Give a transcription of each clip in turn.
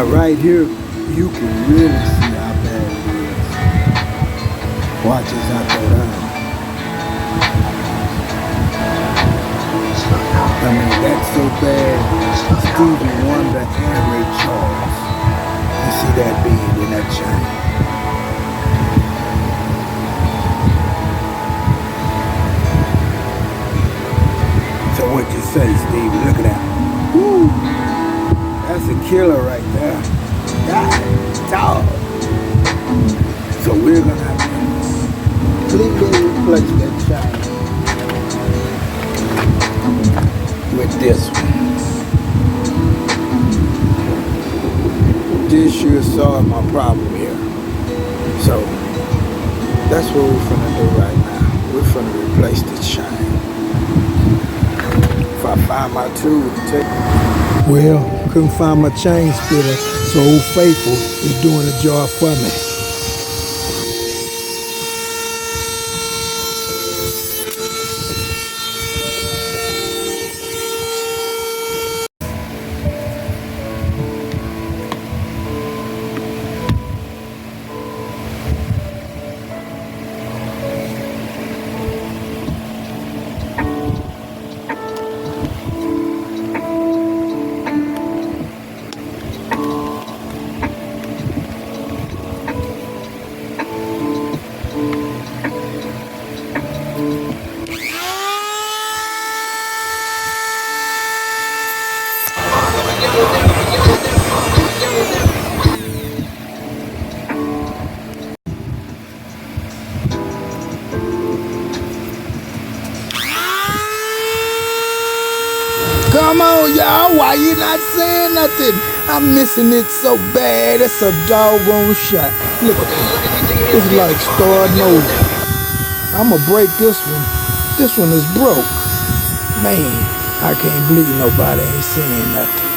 Now right here, you can really see how bad it is. Watch as I go down. I mean, that's so bad. Stevie Wonder and Ray Charles. You see that bead in that chain. So what you say, Stevie? Look at that. Woo! That's a killer right there. God, dog. So we're gonna have to completely replace that chain with this one. This should solve my problem here. So that's what we're finna do right now. We're finna replace the chain. If I find my tool to take. Well, couldn't find my chain splitter, so Old Faithful is doing the job for me. Come on, y'all. Why you not saying nothing? I'm missing it so bad. It's a doggone shot. Look at that. It's like starting over. I'm going to break this one. This one is broke. Man, I can't believe nobody ain't saying nothing.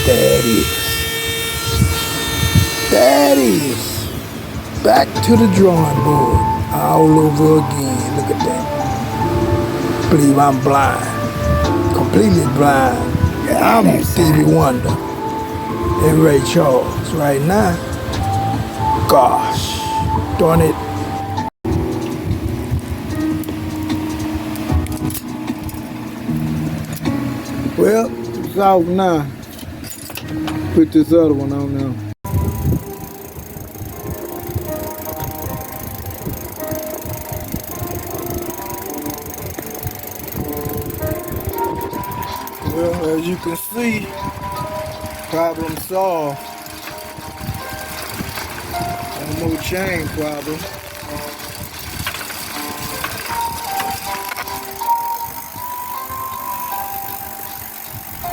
There it is. There it is. Back to the drawing board. All over again. Look at that. Believe I'm blind. Completely blind. Yeah, I'm Stevie Wonder and Ray Charles right now. Gosh, darn it. Well, it's out now. Put this other one on now. Well, as you can see, problem solved. No more chain problem.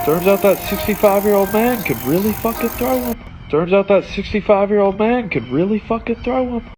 Turns out that 65-year-old man could really fucking throw him. Turns out that 65-year-old man could really fucking throw him.